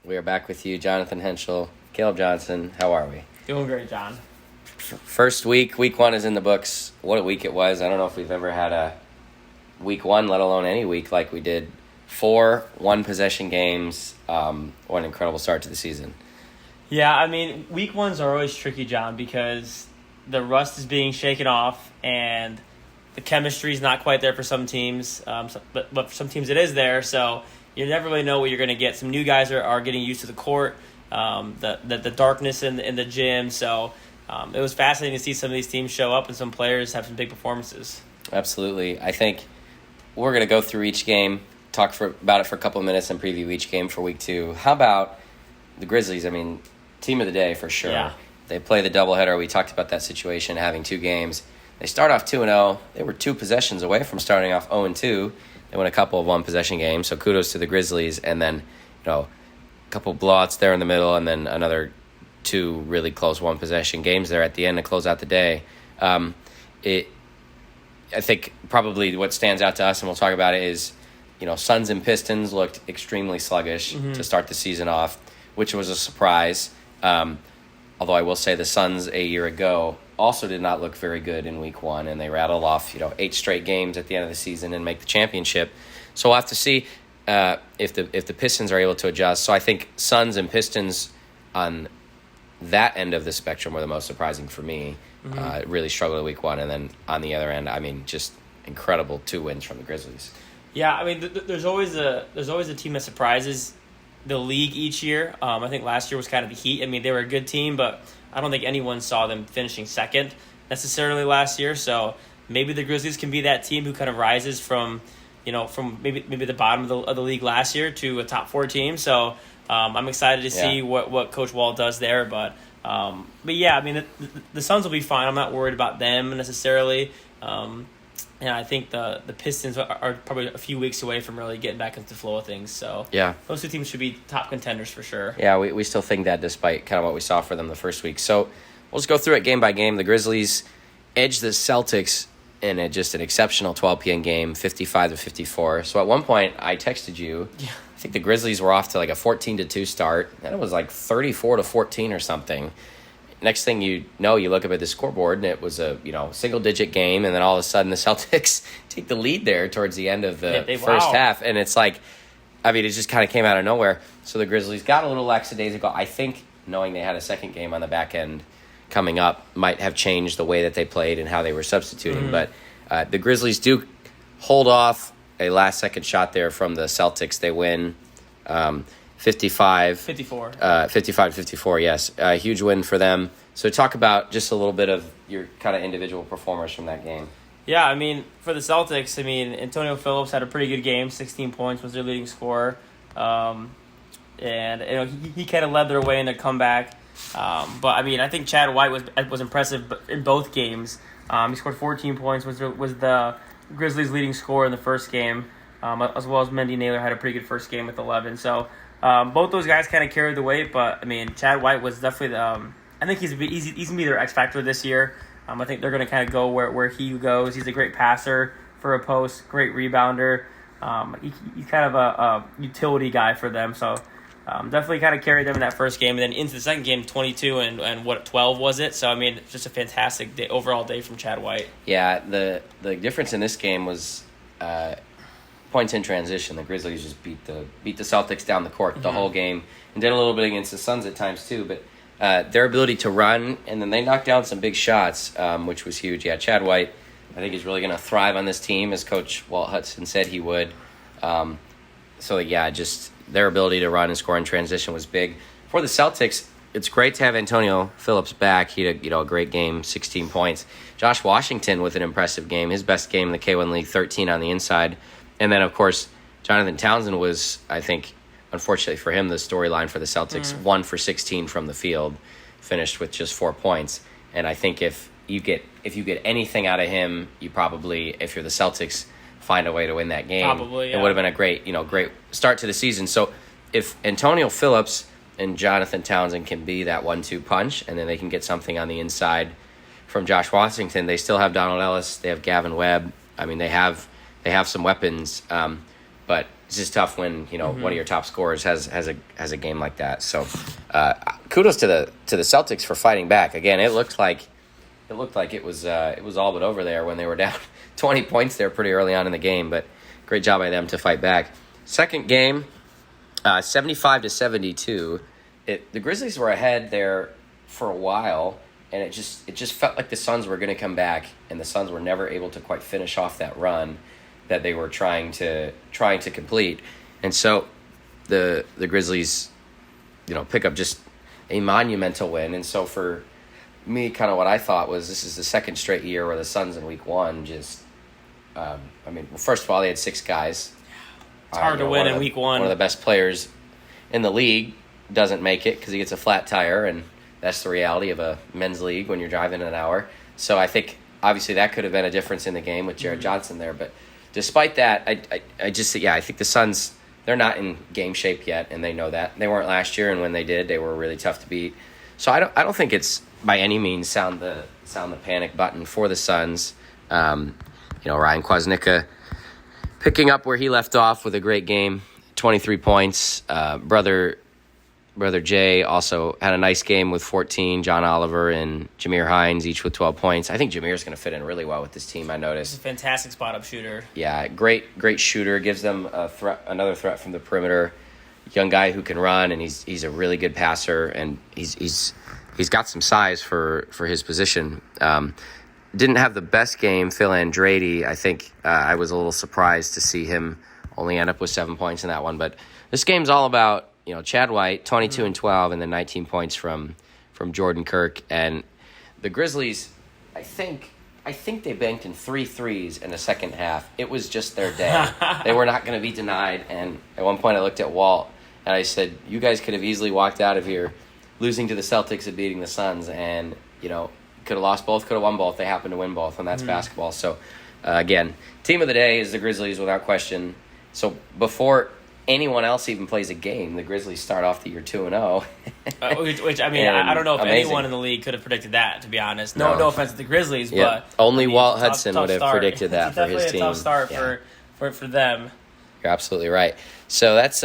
We are back with you, Jonathan Henschel, Caleb Johnson. How are we? Doing great, John. First week one is in the books. What a week it was. I don't know if we've ever had a week one, let alone any week like we did. 4 one-possession games. What an incredible start to the season. Yeah, I mean, week ones are always tricky, John, because the rust is being shaken off and the chemistry is not quite there for some teams, but for some teams it is there, so you never really know what you're going to get. Some new guys are getting used to the court, the darkness in the gym, so it was fascinating to see some of these teams show up and some players have some big performances. Absolutely. I think we're going to go through each game, talk about it for a couple of minutes, and preview each game for week 2. How about the Grizzlies? I mean, team of the day for sure. Yeah. They play the doubleheader. We talked about that situation, having 2 games. They start off 2-0. They were 2 possessions away from starting off 0-2. They won a couple of one-possession games, so kudos to the Grizzlies. And then, a couple blowouts there in the middle, and then another 2 really close one-possession games there at the end to close out the day. I think probably what stands out to us, and we'll talk about it, is, Suns and Pistons looked extremely sluggish to start the season off, which was a surprise. Although I will say the Suns a year ago also did not look very good in week 1, and they rattled off 8 straight games at the end of the season and make the championship. So we'll have to see if the Pistons are able to adjust. So I think Suns and Pistons on that end of the spectrum were the most surprising for me. Really struggled in week 1, and then on the other end, I mean, just incredible 2 wins from the Grizzlies. Yeah, I mean, there's always a team that surprises the league each year. I think last year was kind of the Heat. I mean, they were a good team, but I don't think anyone saw them finishing second necessarily last year. So maybe the Grizzlies can be that team who kind of rises from maybe the bottom of the league last year to a top 4 team. So I'm excited to see what Coach Wall does there. But yeah, I mean, the Suns will be fine. I'm not worried about them necessarily. And I think the Pistons are probably a few weeks away from really getting back into the flow of things. So yeah, those 2 teams should be top contenders for sure. Yeah, we still think that despite kind of what we saw for them the first week. So we'll just go through it game by game. The Grizzlies edged the Celtics in just an exceptional 12 p.m. game, 55-54. So at one point, I texted you. Yeah. I think the Grizzlies were off to like a 14-2 start. Then it was like 34-14 or something. Next thing you know, you look up at the scoreboard, and it was a single-digit game, and then all of a sudden the Celtics take the lead there towards the end of the first half, and it's like, I mean, it just kind of came out of nowhere. So the Grizzlies got a little lackadaisical. I think knowing they had a second game on the back end coming up might have changed the way that they played and how they were substituting. But the Grizzlies do hold off a last-second shot there from the Celtics. They win 55-54, yes. A huge win for them. So talk about just a little bit of your kind of individual performers from that game. Yeah, I mean, for the Celtics, I mean, Antonio Phillips had a pretty good game. 16 points was their leading scorer. And he kind of led their way in the comeback. But, I mean, I think Chad White was impressive in both games. He scored 14 points, was the Grizzlies' leading scorer in the first game, as well as Mendy Naylor had a pretty good first game with 11. So both those guys kind of carried the weight, but I mean, Chad White was definitely I think he's going to be their X factor this year. I think they're going to kind of go where he goes. He's a great passer for a post, great rebounder. He's kind of a utility guy for them. So definitely kind of carried them in that first game, and then into the second game, 22 and 12 was it? So I mean, just a fantastic overall day from Chad White. Yeah, the difference in this game was points in transition. The Grizzlies just beat the Celtics down the court the whole game, and did a little bit against the Suns at times too. But their ability to run, and then they knocked down some big shots, which was huge. Yeah, Chad White, I think, is really going to thrive on this team, as Coach Walt Hudson said he would. So yeah, just their ability to run and score in transition was big. For the Celtics, it's great to have Antonio Phillips back. He had a great game, 16 points. Josh Washington with an impressive game, his best game in the K1 League, 13 on the inside. And then, of course, Jonathan Townsend was, I think, unfortunately for him, the storyline for the Celtics, 1 for 16 from the field, finished with just 4 points. And I think if you get anything out of him, you probably, if you're the Celtics, find a way to win that game. Probably, yeah. It would have been a great start to the season. So if Antonio Phillips and Jonathan Townsend can be that 1-2 punch, and then they can get something on the inside from Josh Washington, they still have Donald Ellis, they have Gavin Webb. I mean, they have some weapons, but it's just tough when one of your top scorers has a game like that. So kudos to the Celtics for fighting back. Again, it looked like it was all but over there when they were down 20 points there pretty early on in the game, but great job by them to fight back. Second game, 75-72. The Grizzlies were ahead there for a while, and it just felt like the Suns were going to come back, and the Suns were never able to quite finish off that run that they were trying to complete. And so the Grizzlies, pick up just a monumental win. And so for me, kind of what I thought was this is the second straight year where the Suns in week one just, first of all, they had 6 guys. It's hard to win in week one. One of the best players in the league doesn't make it because he gets a flat tire, and that's the reality of a men's league when you're driving an hour. So I think obviously that could have been a difference in the game with Jared Johnson there. But despite that, I think the Suns, they're not in game shape yet, and they know that. They weren't last year, and when they did, they were really tough to beat. So I don't think it's by any means sound the panic button for the Suns. Ryan Kwasnicka picking up where he left off with a great game, 23 points. Brother Jay also had a nice game with 14. John Oliver and Jameer Hines each with 12 points. I think Jameer's going to fit in really well with this team, I noticed. He's a fantastic spot-up shooter. Yeah, great shooter. Gives them another threat from the perimeter. Young guy who can run, and he's a really good passer, and he's got some size for his position. Didn't have the best game, Phil Andrade. I think I was a little surprised to see him only end up with 7 points in that one. But this game's all about Chad White, 22 and 12, and then 19 points from Jordan Kirk. And the Grizzlies, I think they banked in 3 threes in the second half. It was just their day. They were not going to be denied. And at one point I looked at Walt and I said, you guys could have easily walked out of here losing to the Celtics and beating the Suns, and could have lost both, could have won both. They happened to win both, and that's basketball. So again, team of the day is the Grizzlies without question. So before anyone else even plays a game, the Grizzlies start off the year 2-0. Which I don't know if anyone in the league could have predicted that, to be honest. No offense to the Grizzlies, but only Walt Hudson would have predicted that for his team. It's a tough start for them. You're absolutely right. So that's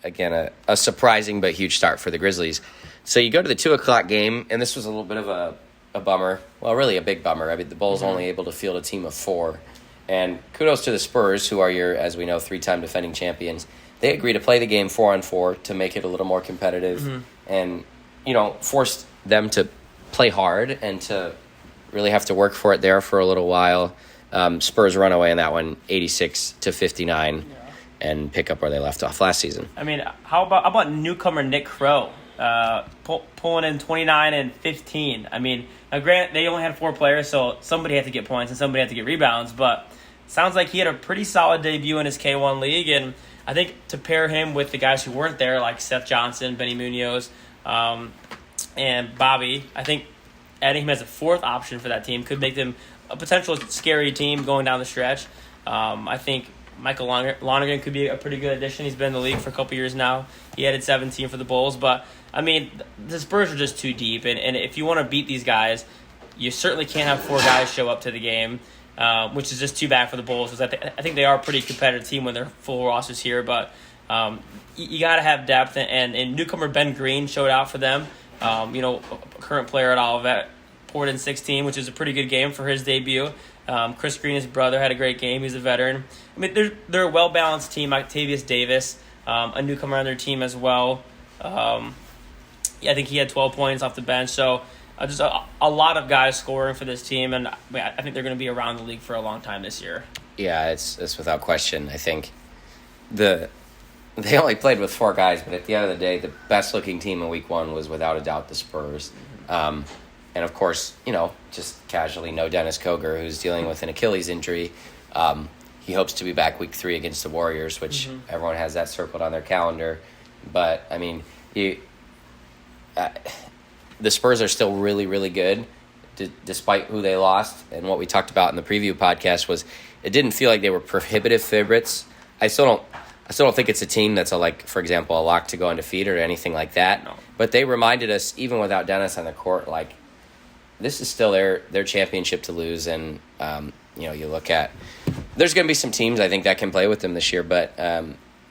again a surprising but huge start for the Grizzlies. So you go to the 2:00 game, and this was a little bit of a bummer. Well, really a big bummer. I mean, the Bulls only able to field a team of 4. And kudos to the Spurs, who are your, as we know, 3-time defending champions. They agreed to play the game 4-on-4 to make it a little more competitive, and forced them to play hard and to really have to work for it there for a little while. Spurs run away in that one, 86-59, and pick up where they left off last season. I mean, how about newcomer Nick Crow pulling in 29 and 15? I mean, now granted, they only had 4 players, so somebody had to get points and somebody had to get rebounds, but sounds like he had a pretty solid debut in his K1 league, and I think to pair him with the guys who weren't there, like Seth Johnson, Benny Munoz, and Bobby, I think adding him as a 4th option for that team could make them a potential scary team going down the stretch. I think Michael Lonergan could be a pretty good addition. He's been in the league for a couple years now. He added 17 for the Bulls, but I mean, the Spurs are just too deep, and if you want to beat these guys, you certainly can't have 4 guys show up to the game. Which is just too bad for the Bulls, because I think they are a pretty competitive team when they're full rosters here. But you got to have depth, and newcomer Ben Green showed out for them. A current player at Olivet, poured in 16, which is a pretty good game for his debut. Chris Green, his brother, had a great game. He's a veteran. I mean, they're a well-balanced team. Octavius Davis, a newcomer on their team as well. I think he had 12 points off the bench. So just a lot of guys scoring for this team, and I think they're going to be around the league for a long time this year. Yeah, it's without question. I think they only played with 4 guys, but at the end of the day, the best-looking team in week 1 was without a doubt the Spurs. And, of course, just casually, no Dennis Koger, who's dealing with an Achilles injury. He hopes to be back week 3 against the Warriors, which everyone has that circled on their calendar. But, I mean, the Spurs are still really, really good, despite who they lost. And what we talked about in the preview podcast was it didn't feel like they were prohibitive favorites. I still don't think it's a team that's for example, a lock to go undefeated or anything like that. No. But they reminded us, even without Dennis on the court, this is still their championship to lose. And you look at, there's going to be some teams I think that can play with them this year, but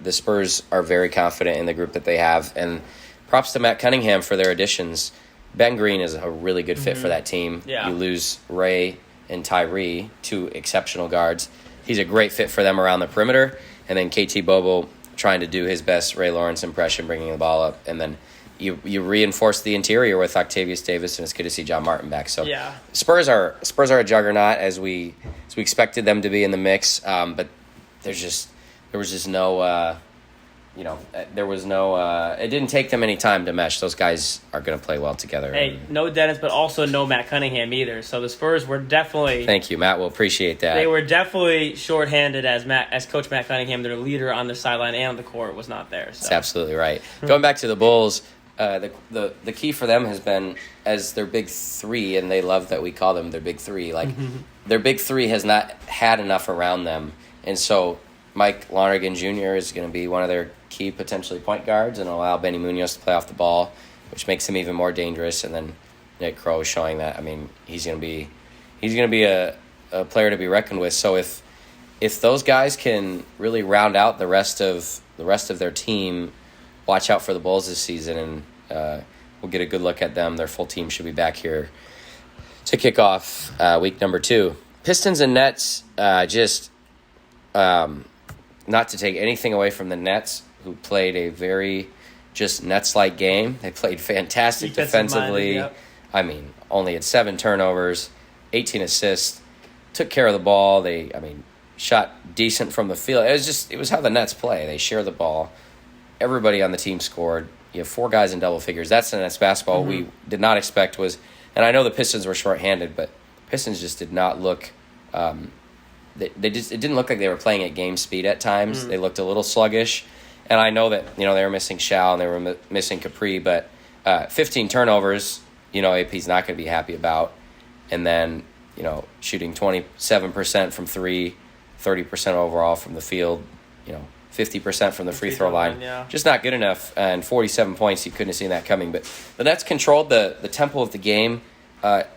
the Spurs are very confident in the group that they have, and props to Matt Cunningham for their additions. Ben Green is a really good fit for that team. Yeah. You lose Ray and Tyree, two exceptional guards. He's a great fit for them around the perimeter, and then KT Bobo trying to do his best Ray Lawrence impression, bringing the ball up, and then you reinforce the interior with Octavius Davis, and it's good to see John Martin back. So Yeah. Spurs are a juggernaut as we expected them to be in the mix, but there was just no it didn't take them any time to mesh. Those guys are going to play well together. Hey, no Dennis, but also no Matt Cunningham either. So the Spurs were definitely Thank you, Matt. We'll appreciate that. they were definitely shorthanded as Coach Matt Cunningham, their leader on the sideline and on the court, was not there. So. That's absolutely right. Going back to the Bulls, the key for them has been as their big three, and they love that we call them their big three. Like their big three has not had enough around them, and so Mike Lonergan Jr. is going to be one of their key potentially point guards and allow Benny Munoz to play off the ball, which makes him even more dangerous. And then Nick Crow is showing that. I mean, he's going to be a player to be reckoned with. So if those guys can really round out the rest of their team, watch out for the Bulls this season, and we'll get a good look at them. Their full team should be back here to kick off week number 2. Pistons and Nets, not to take anything away from the Nets, who played a very just Nets-like game. They played fantastic defensively. Yep. I mean, only had 7 turnovers, 18 assists, took care of the ball. They shot decent from the field. It was how the Nets play. They share the ball. Everybody on the team scored. You have 4 guys in double figures. That's the Nets basketball we did not expect was, and I know the Pistons were shorthanded, but Pistons just did not look it didn't look like they were playing at game speed at times. They looked a little sluggish. And I know that, they were missing Shao and they were missing Capri, but 15 turnovers, AP's not going to be happy about. And then, shooting 27% from 3, 30% overall from the field, 50% from the free throw line. Yeah. Just not good enough. And 47 points, you couldn't have seen that coming. But the Nets controlled the tempo of the game.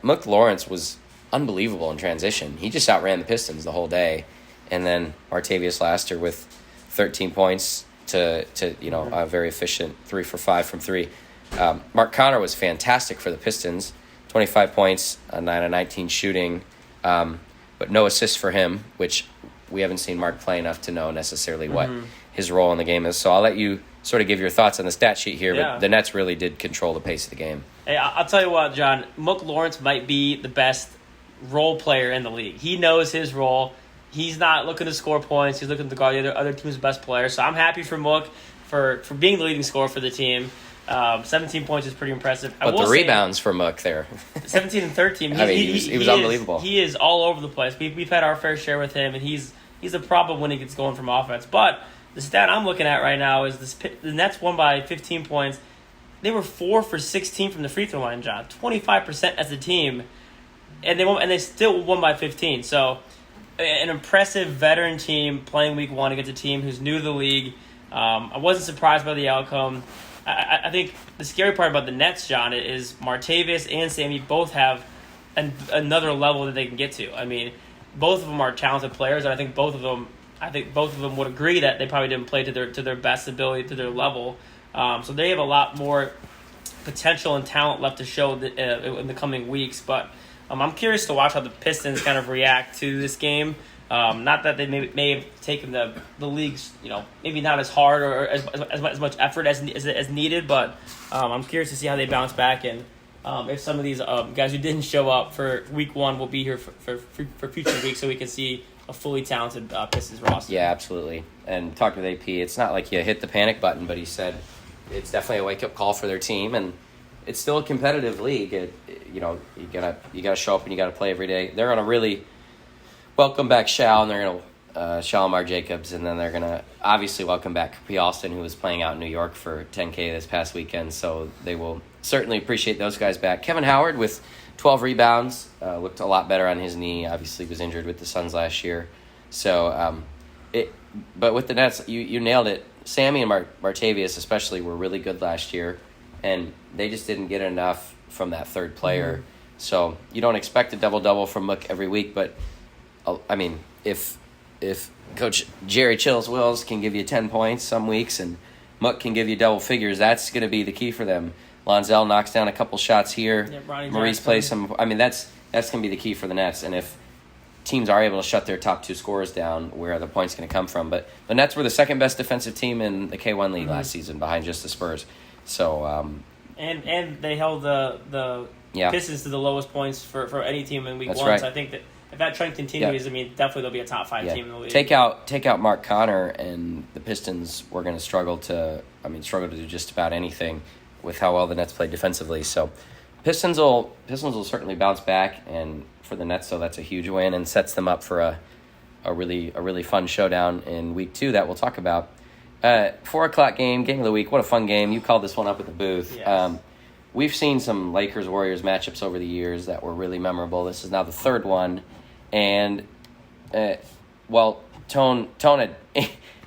Mook Lawrence was unbelievable in transition. He just outran the Pistons the whole day. And then Martavius Laster with 13 points to a very efficient 3 for 5 from 3. Mark Connor was fantastic for the Pistons, 25 points, 9 of 19 shooting, but no assists for him, which we haven't seen Mark play enough to know necessarily what his role in the game is. So I'll let you sort of give your thoughts on the stat sheet here, but the Nets really did control the pace of the game. Hey, I'll tell you what, John, Mook Lawrence might be the best role player in the league. He knows his role. He's not looking to score points. He's looking to guard the other team's best player. So I'm happy for Mook for being the leading scorer for the team. 17 points is pretty impressive. But the rebounds for Mook there. 17 and 13. He was unbelievable. He is all over the place. We've had our fair share with him, and he's a problem when he gets going from offense. But the stat I'm looking at right now is the Nets won by 15 points. They were 4 for 16 from the free throw line, John. 25% as a team. And they still won by 15. So an impressive veteran team playing week 1 against a team who's new to the league. I wasn't surprised by the outcome. I think the scary part about the Nets, John, is Martavius and Sammy both have another level that they can get to. I mean, both of them are talented players, and I think both of them would agree that they probably didn't play to their best ability, to their level. So they have a lot more potential and talent left to show in the coming weeks. But I'm curious to watch how the Pistons kind of react to this game. Not that they may have taken the league's, maybe not as hard or as much effort as needed, but I'm curious to see how they bounce back and if some of these guys who didn't show up for week 1 will be here for future weeks so we can see a fully talented Pistons roster. Yeah, absolutely. And talking with AP, it's not like you hit the panic button, but he said it's definitely a wake-up call for their team, and it's still a competitive league. You gotta show up and you gotta play every day. They're gonna really welcome back Shao, and they're gonna Shalimar Jacobs, and then they're gonna obviously welcome back Capri Alston, who was playing out in New York for 10K this past weekend. So they will certainly appreciate those guys back. Kevin Howard with 12 rebounds looked a lot better on his knee. Obviously, was injured with the Suns last year. So but with the Nets, you nailed it. Sammy and Martavius especially were really good last year, and they just didn't get enough from that third player. Mm-hmm. So you don't expect a double-double from Mook every week, but I mean, if if Coach Jerry Chills Wills can give you 10 points some weeks and Muck can give you double figures, that's going to be the key for them. Lonzel knocks down a couple shots here. Yeah, Ronnie Maurice Jackson plays some. I mean, that's going to be the key for the Nets. And if teams are able to shut their top two scorers down, where are the points going to come from? But the Nets were the second best defensive team in the K1 League last season, behind just the Spurs. So and they held the Pistons to the lowest points for any team in week That's one. right. So I think that if that trend continues, Yeah. I mean, definitely they'll be a top 5 team in the league. Take out Mark Connor, and the Pistons were going to struggle to do just about anything with how well the Nets played defensively. So Pistons will certainly bounce back, and for the Nets, so that's a huge win and sets them up for a really fun showdown in week 2 that we'll talk about. 4:00 game of the week. What a fun game! You called this one up at the booth. Yes. We've seen some Lakers-Warriors matchups over the years that were really memorable. This is now the third one, and Tone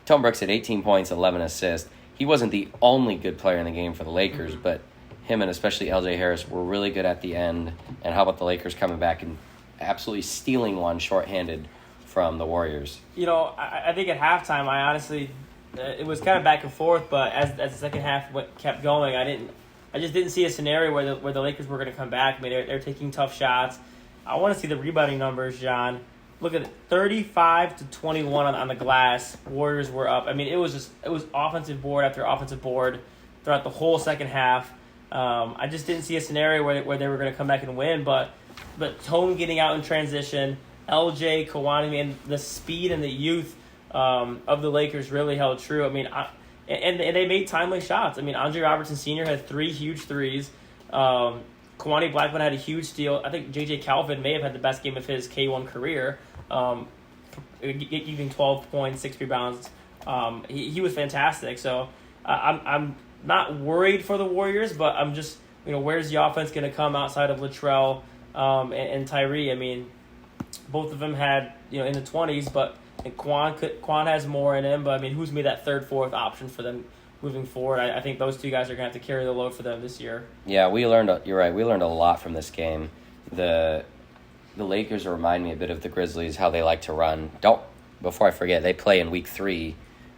Brooks had 18 points, 11 assists. He wasn't the only good player in the game for the Lakers, but him and especially LJ Harris were really good at the end. And how about the Lakers coming back and absolutely stealing one shorthanded from the Warriors? You know, I think at halftime, I honestly, it was kind of back and forth, but as the second half kept going, I just didn't see a scenario where the Lakers were going to come back. I mean, they're taking tough shots. I want to see the rebounding numbers, John. Look at it, 35-21 on the glass. Warriors were up. I mean, it was offensive board after offensive board throughout the whole second half. I just didn't see a scenario where they were going to come back and win. But Tone getting out in transition, LJ, Kawhi, I mean, the speed and the youth of the Lakers really held true. I mean, and they made timely shots. I mean, Andre Robertson Sr. had 3 huge threes. Kawhi Blackman had a huge steal. I think J.J. Calvin may have had the best game of his K1 career, giving 12 points, 6 rebounds. He was fantastic. So I'm not worried for the Warriors, but I'm just, where's the offense going to come outside of Latrell and Tyree? I mean, both of them had, in the 20s, but Quan has more in him. But, I mean, who's made that third, fourth option for them moving forward? I think those two guys are going to have to carry the load for them this year. Yeah, you're right. We learned a lot from this game. The Lakers remind me a bit of the Grizzlies, how they like to run. Before I forget, they play in week 3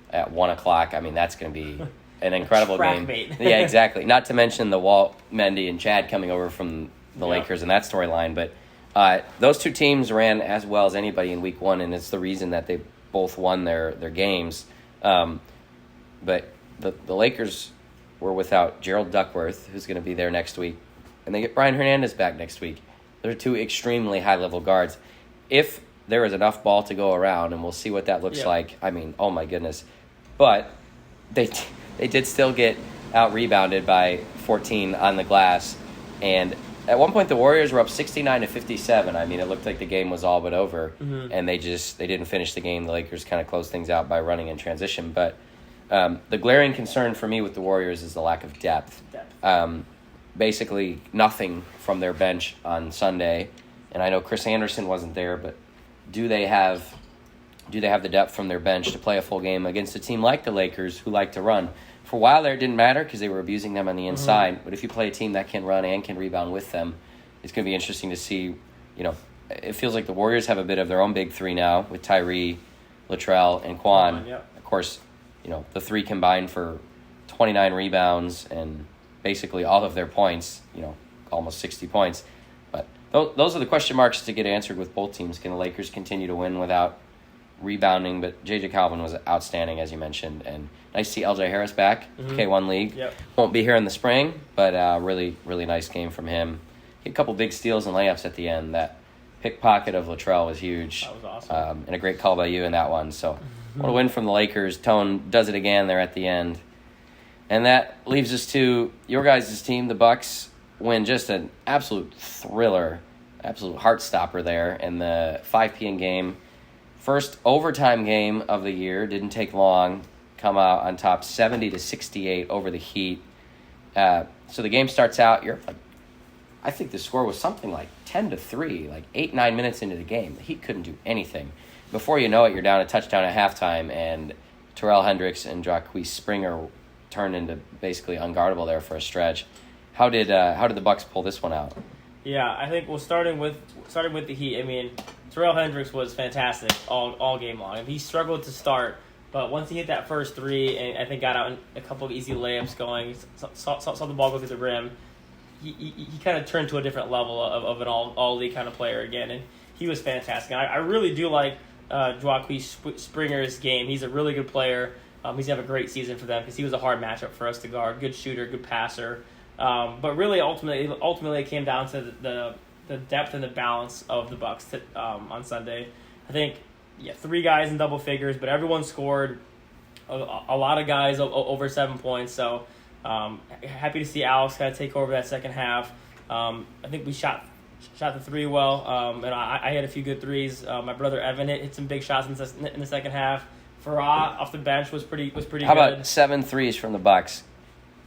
at 1:00. I mean, that's going to be an incredible game. Yeah, exactly. Not to mention the Walt, Mendy, and Chad coming over from the Lakers in that storyline. But those two teams ran as well as anybody in week 1, and it's the reason that they both won their games. But the Lakers were without Gerald Duckworth, who's going to be there next week, and they get Brian Hernandez back next week. They're 2 extremely high-level guards. If there is enough ball to go around, and we'll see what that looks like, I mean, oh my goodness. But they did still get out-rebounded by 14 on the glass, and at one point the Warriors were up 69-57. I mean, it looked like the game was all but over, and they didn't finish the game. The Lakers kind of closed things out by running in transition, but the glaring concern for me with the Warriors is the lack of depth. Basically nothing from their bench on Sunday, and I know Chris Anderson wasn't there, but do they have the depth from their bench to play a full game against a team like the Lakers, who like to run? For a while there, it didn't matter because they were abusing them on the inside, but if you play a team that can run and can rebound with them, it's going to be interesting to see. It feels like the Warriors have a bit of their own big 3 now with Tyree, Latrell, and Quan. Of course, the 3 combined for 29 rebounds and basically all of their points, almost 60 points. But those are the question marks to get answered with both teams. Can the Lakers continue to win without rebounding? But J.J. Calvin was outstanding, as you mentioned. And nice to see L.J. Harris back, K1 League. Won't be here in the spring, but really, really nice game from him. He had a couple big steals and layups at the end. That pickpocket of Latrell was huge. That was awesome. And a great call by you in that one. So what a win from the Lakers. Tone does it again there at the end. And that leaves us to your guys' team, the Bucks, win just an absolute thriller, absolute heart-stopper there in the 5 p.m. game. First overtime game of the year. Didn't take long. Come out on top 70-68 over the Heat. So the game starts out. I think the score was something like 10-3, like 8-9 minutes into the game. The Heat couldn't do anything. Before you know it, you're down a touchdown at halftime, and Terrell Hendricks and Jacquees Springer turned into basically unguardable there for a stretch. How did the Bucks pull this one out? Yeah, I think starting with the Heat. I mean, Terrell Hendricks was fantastic all game long. And he struggled to start, but once he hit that first three, and I think got out a couple of easy layups going, saw the ball go through the rim. He kind of turned to a different level of an all league kind of player again, and he was fantastic. And I really do like Joaquin Springer's game. He's a really good player. He's gonna have a great season for them because he was a hard matchup for us to guard. Good shooter, good passer. But really, ultimately, it came down to the depth and the balance of the Bucks on Sunday. I think, 3 guys in double figures, but everyone scored. A lot of guys over 7 points. So happy to see Alex kind of take over that second half. I think we shot the three well, and I had a few good threes. My brother Evan hit some big shots in the second half. Farah off the bench was pretty good. How about 7 threes from the Bucks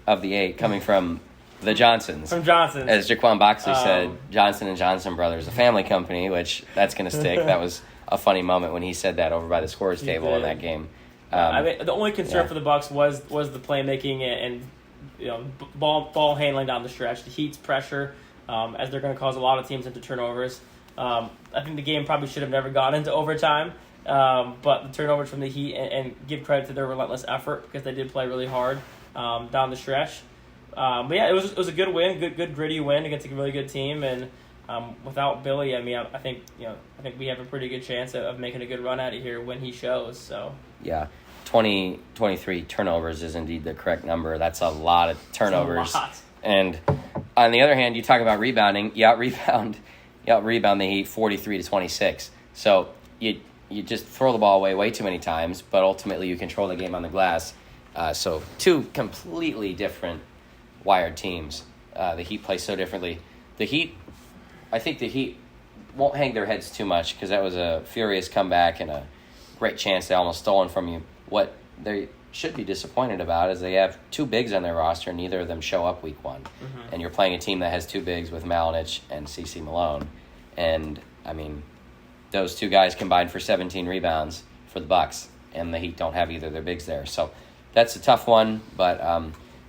of the 8 coming from the Johnsons? From Johnsons. As Jaquan Boxley said, Johnson & Johnson Brothers, a family company, which that's going to stick. That was a funny moment when he said that over by the scores table in that game. I mean, the only concern for the Bucks was the playmaking and ball handling down the stretch. The Heat's pressure, as they're going to cause a lot of teams into turnovers. I think the game probably should have never gone into overtime. But the turnovers from the Heat and give credit to their relentless effort because they did play really hard down the stretch. But yeah, it was a good win, good gritty win against a really good team. And without Billy, I mean, I think we have a pretty good chance of making a good run out of here when he shows. So yeah, 23 turnovers is indeed the correct number. That's a lot of turnovers. A lot. And on the other hand, you talk about rebounding. You out rebound the Heat 43-26. So you just throw the ball away way too many times, but ultimately you control the game on the glass. So 2 completely different wired teams. The Heat play so differently. I think the Heat won't hang their heads too much because that was a furious comeback and a great chance they almost stolen from you. What they should be disappointed about is they have 2 bigs on their roster, and neither of them show up week 1. Mm-hmm. And you're playing a team that has 2 bigs with Malinich and CeCe Malone. And, I mean, those 2 guys combined for 17 rebounds for the Bucks, and the Heat don't have either of their bigs there. So that's a tough one, but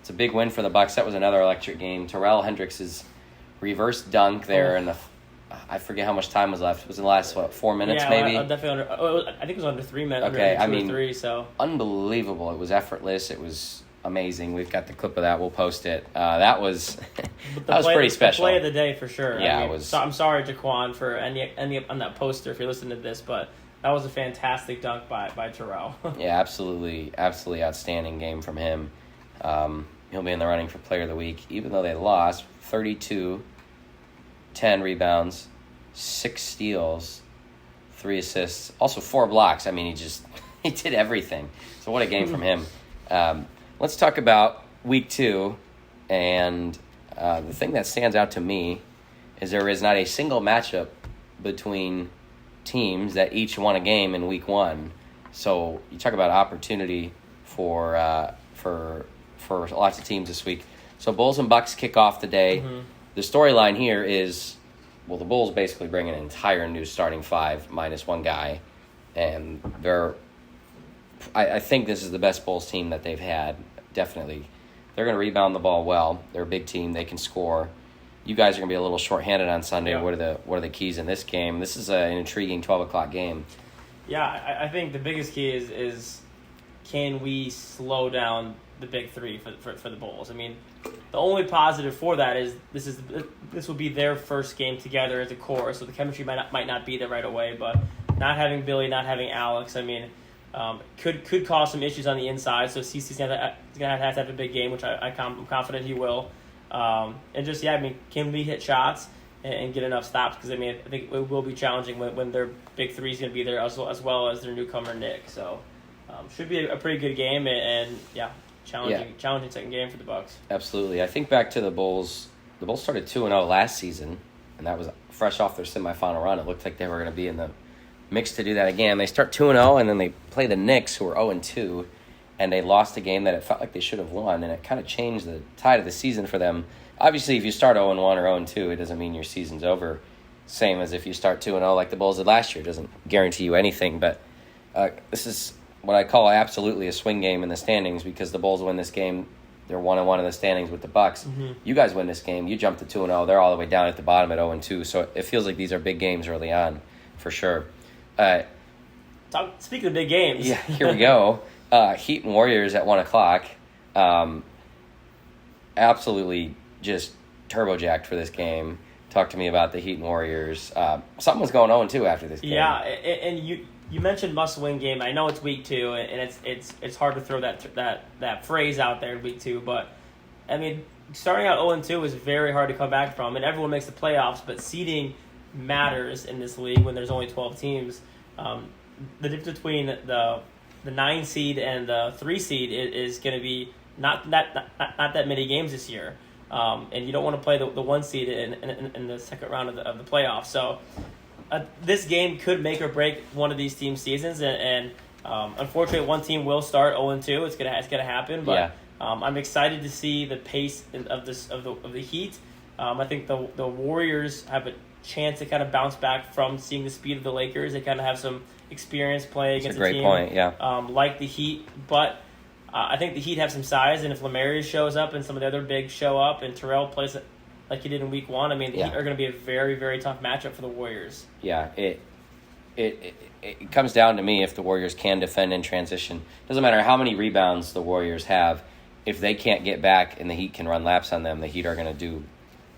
it's a big win for the Bucks. That was another electric game. Terrell Hendricks' reverse dunk there in I forget how much time was left. It was in the last 4 minutes, maybe. Definitely I think it was under 3 minutes. Okay, under 2 or 3. So unbelievable. It was effortless. It was amazing. We've got the clip of that. We'll post it. That was pretty special. The play of the day for sure. Yeah, I mean, it was. I'm sorry, Jaquan, for any on that poster if you're listening to this, but that was a fantastic dunk by Terrell. Yeah, absolutely outstanding game from him. He'll be in the running for Player of the Week, even though they lost. 32, 10 rebounds, 6 steals, 3 assists, also 4 blocks. I mean, he did everything. So what a game from him. Let's talk about week 2, and the thing that stands out to me is there is not a single matchup between teams that each won a game in week 1. So you talk about opportunity for lots of teams this week. So Bulls and Bucks kick off the day. Mm-hmm. The storyline here is, the Bulls basically bring an entire new starting 5 minus 1 guy, and I think this is the best Bulls team that they've had. Definitely, they're going to rebound the ball well. They're a big team. They can score. You guys are going to be a little shorthanded on Sunday. Yeah. What are the keys in this game? This is an intriguing 12:00 game. Yeah, I think the biggest key is can we slow down the big 3 for the Bulls? I mean, the only positive for that is this will be their first game together as a core, so the chemistry might not be there right away. But not having Billy, not having Alex, I mean, could cause some issues on the inside. So CeCe's gonna have to have a big game, which I'm confident he will. And just can we hit shots and get enough stops? Because I think it will be challenging when their big 3 is going to be there as well as their newcomer Nick. So should be a pretty good game and challenging second game for the Bucks. Absolutely. I think back to the Bulls. The Bulls started 2-0 last season, and that was fresh off their semifinal run. It looked like they were going to be in the mix to do that again. They start 2-0, and then they play the Knicks, who are 0-2, and they lost a game that it felt like they should have won, and it kind of changed the tide of the season for them. Obviously, if you start 0-1 or 0-2, it doesn't mean your season's over. Same as if you start 2-0 like the Bulls did last year. It doesn't guarantee you anything, but this is what I call absolutely a swing game in the standings because the Bulls win this game they're 1-1 in the standings with the Bucks. Mm-hmm. You guys win this game, you jump to 2-0. They're all the way down at the bottom at 0-2. So it feels like these are big games early on, for sure. Speaking of big games, Yeah, here we go. Heat and Warriors at 1:00. Absolutely just turbojacked for this game. Talk to me about the Heat and Warriors. Something was going on too after this game. Yeah, and you mentioned must-win game. I know it's week 2, and it's hard to throw that phrase out there in week 2, but I mean, starting out 0-2 is very hard to come back from, and everyone makes the playoffs, but seeding matters in this league when there's only 12 teams. The difference between the 9 seed and the 3 seed is going to be not that many games this year. And you don't want to play the 1 seed in the second round of the playoffs. So this game could make or break one of these teams' seasons, and unfortunately, one team will start 0-2. It's gonna happen, but Yeah. I'm excited to see the pace of the Heat. I think the Warriors have a chance to kind of bounce back from seeing the speed of the Lakers. They kind of have some experience playing That's against a great team point, yeah. like the Heat, but I think the Heat have some size, and if Lamarius shows up and some of the other bigs show up and Terrell plays like he did in week 1, I mean, the Heat are going to be a very, very tough matchup for the Warriors. Yeah, it comes down to me if the Warriors can defend in transition. Doesn't matter how many rebounds the Warriors have. If they can't get back and the Heat can run laps on them, the Heat are going to do,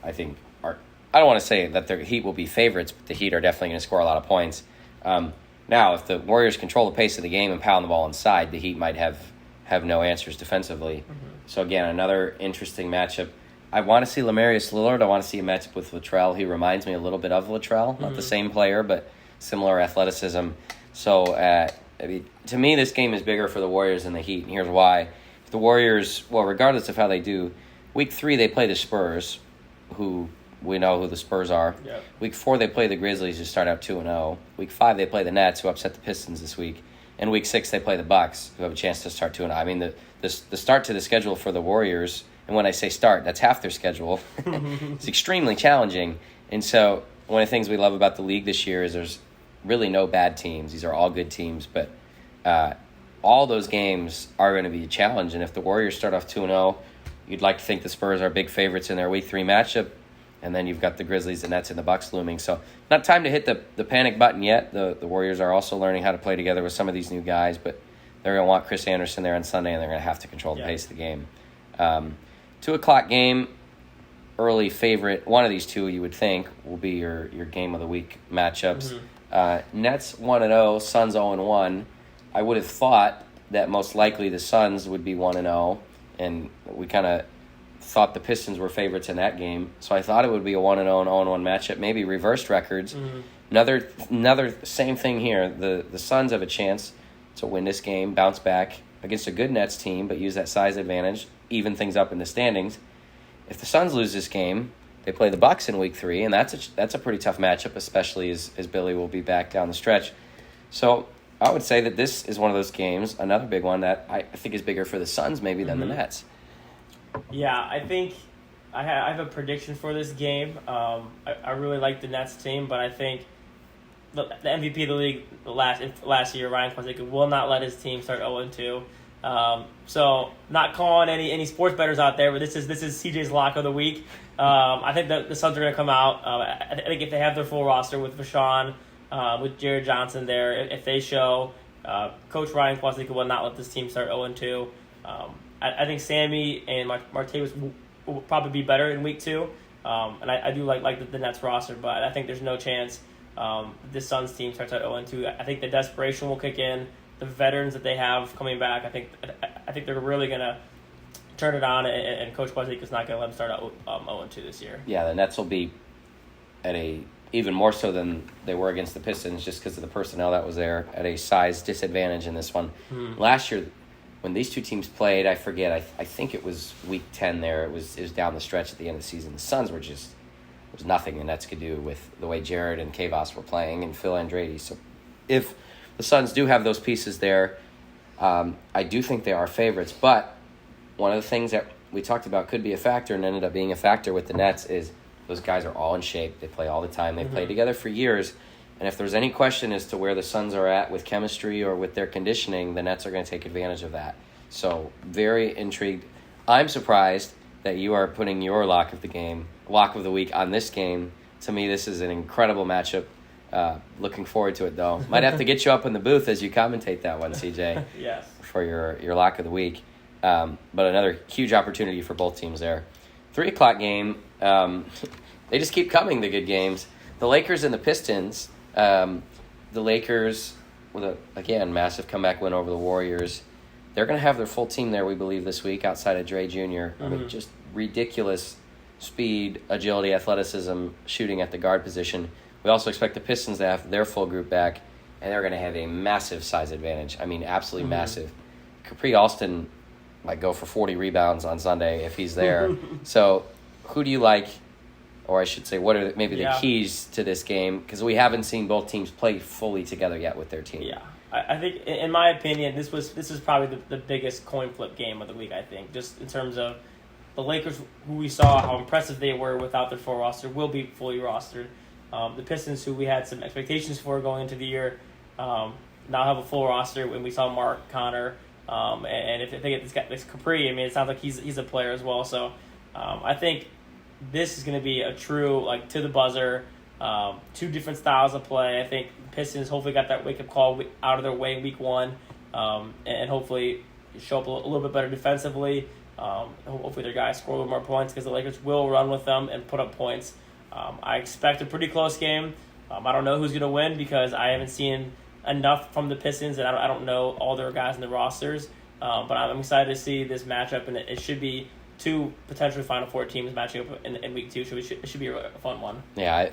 I think, I don't want to say that the Heat will be favorites, but the Heat are definitely going to score a lot of points. Now, if the Warriors control the pace of the game and pound the ball inside, the Heat might have no answers defensively. Mm-hmm. So, again, another interesting matchup. I want to see Lamarius Lillard. I want to see a matchup with Latrell. He reminds me a little bit of Latrell. Not the same player, but similar athleticism. So, I mean, to me, this game is bigger for the Warriors than the Heat, and here's why. If the Warriors, well, regardless of how they do, week 3 they play the Spurs, who we know who the Spurs are. Yep. Week 4 they play the Grizzlies, who start out 2-0. Week 5 they play the Nets, who upset the Pistons this week. And week 6 they play the Bucks, who have a chance to start 2-0. I mean, the start to the schedule for the Warriors, and when I say start, that's half their schedule. It's extremely challenging. And so one of the things we love about the league this year is there's really no bad teams. These are all good teams, but all those games are going to be a challenge. And if the Warriors start off 2-0, you'd like to think the Spurs are big favorites in their week 3 matchup. And then you've got the Grizzlies, the Nets, and the Bucks looming. So not time to hit the panic button yet. The Warriors are also learning how to play together with some of these new guys, but they're going to want Chris Anderson there on Sunday, and they're going to have to control the pace of the game. 2:00 game, early favorite. One of these two, you would think, will be your game of the week matchups. Mm-hmm. Nets 1-0, Suns 0-1. I would have thought that most likely the Suns would be 1-0, and we kind of thought the Pistons were favorites in that game. So I thought it would be a 1-0 and 0-1 matchup, maybe reversed records. Mm-hmm. Another same thing here. The Suns have a chance to win this game, bounce back against a good Nets team, but use that size advantage, even things up in the standings. If the Suns lose this game, they play the Bucks in week 3, and that's a pretty tough matchup, especially as Billy will be back down the stretch. So I would say that this is one of those games, another big one that I think is bigger for the Suns maybe than the Nets. Yeah, I think I have a prediction for this game. I really like the Nets team, but I think the MVP of the league last year, Ryan Kwasika, will not let his team start 0-2. So not calling any sports bettors out there, but this is CJ's lock of the week. I think the Suns are going to come out. I think if they have their full roster with Vashawn, with Jared Johnson there, if they show, Coach Ryan Kwasika will not let this team start 0-2. I think Sammy and Martavis will probably be better in week 2. And I do like the Nets roster, but I think there's no chance this Suns team starts at 0-2. I think the desperation will kick in. The veterans that they have coming back, I think they're really going to turn it on, and Coach Kwasika is not going to let them start out 0-2 this year. Yeah, the Nets will be at even more so than they were against the Pistons, just because of the personnel that was there, at a size disadvantage in this one. Last year, when these two teams played, I forget, I think it was week 10 there. It was down the stretch at the end of the season. The Suns were just, there was nothing the Nets could do with the way Jared and Kavos were playing and Phil Andrade. So if the Suns do have those pieces there, I do think they are favorites. But one of the things that we talked about could be a factor and ended up being a factor with the Nets is those guys are all in shape. They play all the time. They played together for years. And if there's any question as to where the Suns are at with chemistry or with their conditioning, the Nets are going to take advantage of that. So very intrigued. I'm surprised that you are putting your lock of the week on this game. To me, this is an incredible matchup. Looking forward to it, though. Might have to get you up in the booth as you commentate that one, CJ. Yes. For your lock of the week. But another huge opportunity for both teams there. 3 o'clock game. They just keep coming, the good games. The Lakers and the Pistons. The Lakers, with a massive comeback win over the Warriors. They're going to have their full team there, we believe, this week outside of Dre Jr. Mm-hmm. I mean, just ridiculous speed, agility, athleticism, shooting at the guard position. We also expect the Pistons to have their full group back, and they're going to have a massive size advantage. I mean, absolutely massive. Capri Alston might go for 40 rebounds on Sunday if he's there. So who do you like, or I should say, what are maybe the keys to this game? Because we haven't seen both teams play fully together yet with their team. Yeah. I think, in my opinion, this is probably the biggest coin flip game of the week, I think, just in terms of the Lakers, who we saw how impressive they were without their full roster, will be fully rostered. The Pistons, who we had some expectations for going into the year, now have a full roster when we saw Mark, Connor, and if they get this Capri, I mean, it sounds like he's a player as well. So I think this is going to be a true, like, to the buzzer, 2 different styles of play. I think Pistons hopefully got that wake-up call out of their way in week 1, and hopefully show up a little bit better defensively. Hopefully their guys score a little more points because the Lakers will run with them and put up points. I expect a pretty close game. I don't know who's going to win because I haven't seen enough from the Pistons, and I don't know all their guys in the rosters. But I'm excited to see this matchup, and it should be 2 potentially Final Four teams matching up in week 2. So it should be a fun one. Yeah,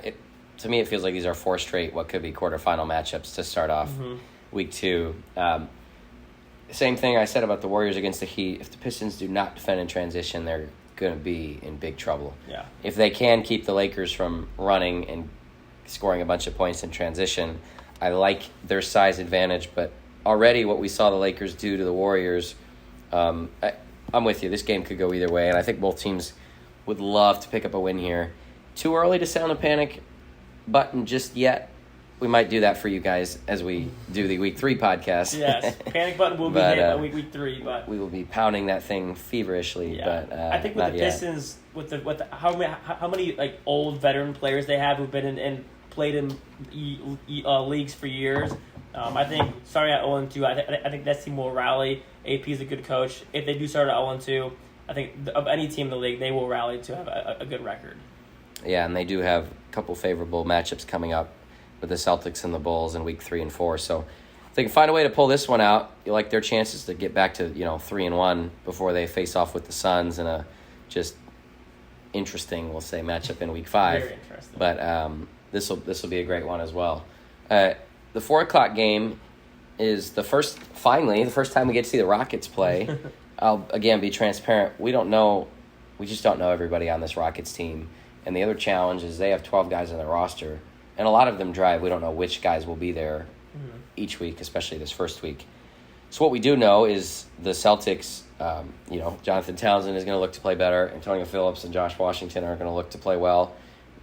to me it feels like these are 4 straight what could be quarterfinal matchups to start off week 2. Same thing I said about the Warriors against the Heat. If the Pistons do not defend in transition, they're going to be in big trouble. Yeah. If they can keep the Lakers from running and scoring a bunch of points in transition, I like their size advantage. But already what we saw the Lakers do to the Warriors, I'm with you. This game could go either way, and I think both teams would love to pick up a win here. Too early to sound a panic button just yet. We might do that for you guys as we do the Week 3 podcast. Yes, panic button will be hit by week 3, but we will be pounding that thing feverishly. Yeah. But I think with the Pistons, with the how many like old veteran players they have who've been in played in leagues for years. I think starting at 0-2, I think that team will rally. AP is a good coach. If they do start at 0-2, I think of any team in the league, they will rally to have a good record. Yeah, and they do have a couple favorable matchups coming up with the Celtics and the Bulls in week 3 and 4. So if they can find a way to pull this one out, you like their chances to get back to 3-1 before they face off with the Suns in a just interesting, we'll say, matchup in week 5. Very interesting. But this will be a great one as well. The 4 o'clock game is the first time we get to see the Rockets play. I'll again be transparent. We just don't know everybody on this Rockets team. And the other challenge is they have 12 guys on their roster. And a lot of them drive. We don't know which guys will be there each week, especially this first week. So what we do know is the Celtics, Jonathan Townsend is going to look to play better. Antonio Phillips and Josh Washington are going to look to play well.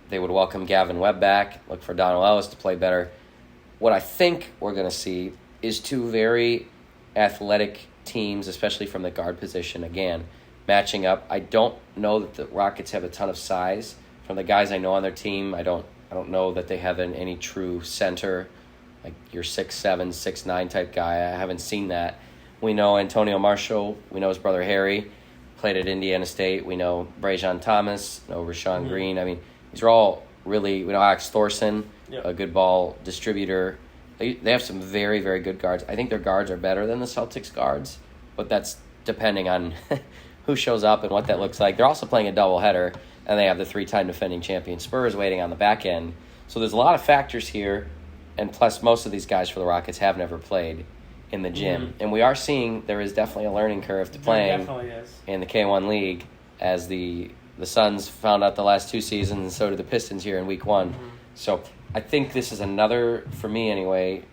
They would welcome Gavin Webb back, look for Donald Ellis to play better. What I think we're going to see is 2 very athletic teams, especially from the guard position, again, matching up. I don't know that the Rockets have a ton of size. From the guys I know on their team, I don't know that they have any true center, like your 6'7", 6'9" type guy. I haven't seen that. We know Antonio Marshall. We know his brother Harry played at Indiana State. We know Brajan Thomas, Rashawn Green. I mean, these are all really, we know Alex Thorson, a good ball distributor. They have some very, very good guards. I think their guards are better than the Celtics guards, but that's depending on who shows up and what that looks like. They're also playing a doubleheader, and they have the 3-time defending champion Spurs waiting on the back end. So there's a lot of factors here, and plus most of these guys for the Rockets have never played in the gym. And we are seeing there is definitely a learning curve to playing in the K1 League, as the Suns found out the last 2 seasons, and so did the Pistons here in week 1. So I think this is another, for me anyway,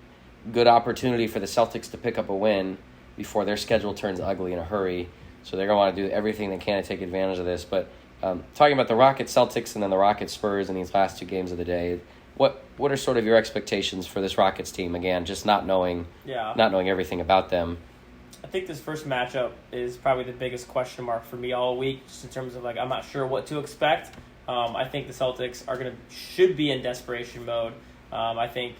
good opportunity for the Celtics to pick up a win before their schedule turns ugly in a hurry. So they're going to want to do everything they can to take advantage of this. But talking about the Rockets Celtics and then the Rockets Spurs in these last 2 games of the day, what are sort of your expectations for this Rockets team? Again, just not knowing everything about them. I think this first matchup is probably the biggest question mark for me all week, just in terms of I'm not sure what to expect. I think the Celtics should be in desperation mode. I think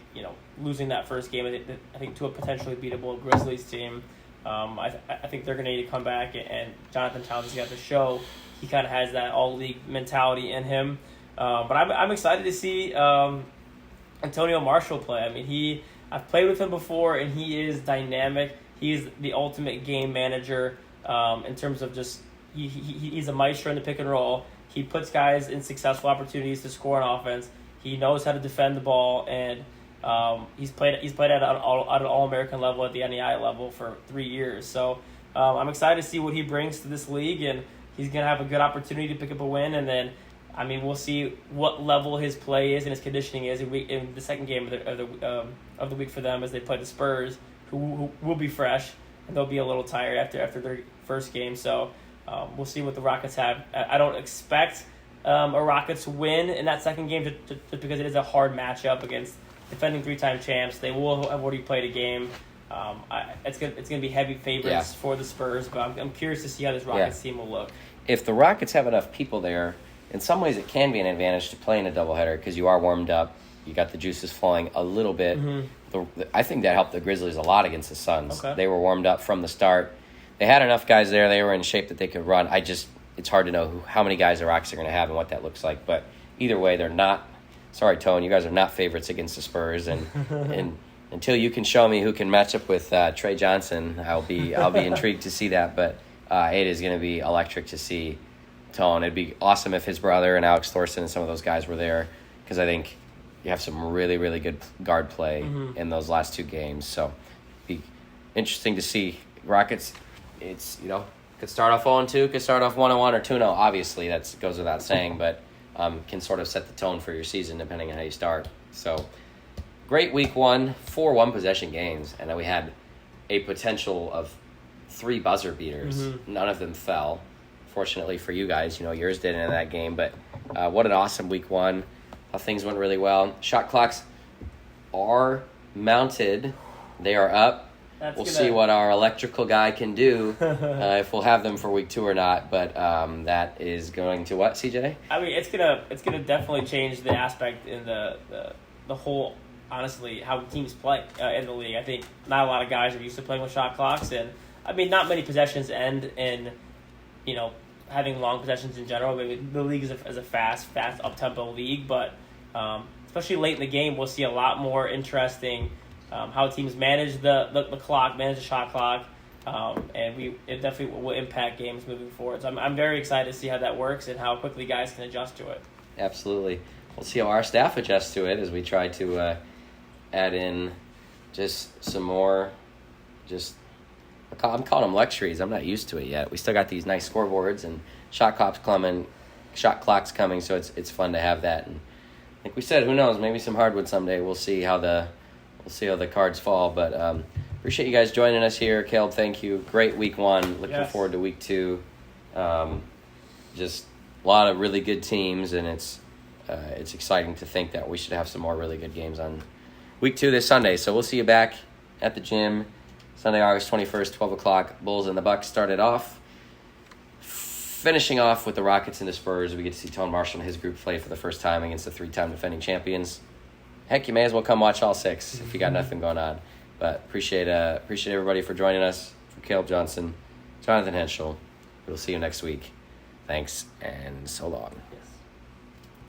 losing that first game, I think to a potentially beatable Grizzlies team. I think they're going to need to come back, and Jonathan Townsend's got to show he kind of has that all league mentality in him. But I'm excited to see Antonio Marshall play. I mean, I've played with him before, and he is dynamic. He's the ultimate game manager in terms of just he's a maestro in the pick and roll. He puts guys in successful opportunities to score on offense. He knows how to defend the ball, and he's played at an All-American level, at the NEI level for 3 years. So I'm excited to see what he brings to this league, and he's going to have a good opportunity to pick up a win. And then, I mean, we'll see what level his play is and his conditioning is in the second game of the week for them as they play the Spurs, who will be fresh, and they'll be a little tired after their first game. So we'll see what the Rockets have. I don't expect a Rockets win in that second game just because it is a hard matchup against defending 3-time champs. They will have already played a game. It's gonna be heavy favorites for the Spurs, but I'm curious to see how this Rockets team will look. If the Rockets have enough people there, in some ways it can be an advantage to play in a doubleheader because you are warmed up. You got the juices flowing a little bit. Mm-hmm. I think that helped the Grizzlies a lot against the Suns. Okay. They were warmed up from the start. They had enough guys there. They were in shape that they could run. It's hard to know how many guys the Rockets are going to have and what that looks like. But either way, they're not. Sorry, Tone, you guys are not favorites against the Spurs, and until you can show me who can match up with Trey Johnson, I'll be intrigued to see that. But it is going to be electric to see Tone. It'd be awesome if his brother and Alex Thorson and some of those guys were there, because I think you have some really, really good guard play in those last 2 games. So it'd be interesting to see. Rockets, it's could start off 0-2, could start off 1-1 or 2-0. Obviously, that goes without saying, but can sort of set the tone for your season depending on how you start. So great week 1, 4 one-possession games, and then we had a potential of 3 buzzer beaters. None of them fell. Fortunately for you guys, yours didn't in that game. But what an awesome week 1. How things went really well. Shot clocks are mounted. They are up. We'll see what our electrical guy can do, if we'll have them for week 2 or not. But that is going to what, CJ? I mean, it's gonna definitely change the aspect in the whole, honestly, how teams play in the league. I think not a lot of guys are used to playing with shot clocks, and I mean, not many possessions end in, having long possessions in general. I mean, the league is a fast up-tempo league, but especially late in the game, we'll see a lot more interesting how teams manage the clock, manage the shot clock, and it definitely will impact games moving forward. So I'm very excited to see how that works and how quickly guys can adjust to it. Absolutely. We'll see how our staff adjusts to it as we try to add in just some more, I'm calling them luxuries. I'm not used to it yet. We still got these nice scoreboards and shot clocks coming, so it's fun to have that. And like we said, who knows? Maybe some hardwood someday. We'll see how the cards fall. But appreciate you guys joining us here. Caleb, thank you. Great week 1. Looking forward to week 2. Just a lot of really good teams, and it's exciting to think that we should have some more really good games on week 2 this Sunday. So we'll see you back at the gym Sunday, August 21st, 12 o'clock. Bulls and the Bucks started off. Finishing off with the Rockets and the Spurs, we get to see Tone Marshall and his group play for the first time against the 3-time defending champions. Heck, you may as well come watch all 6 if you got nothing going on. But appreciate everybody for joining us. For Caleb Johnson, Jonathan Henschel, we'll see you next week. Thanks, and so long.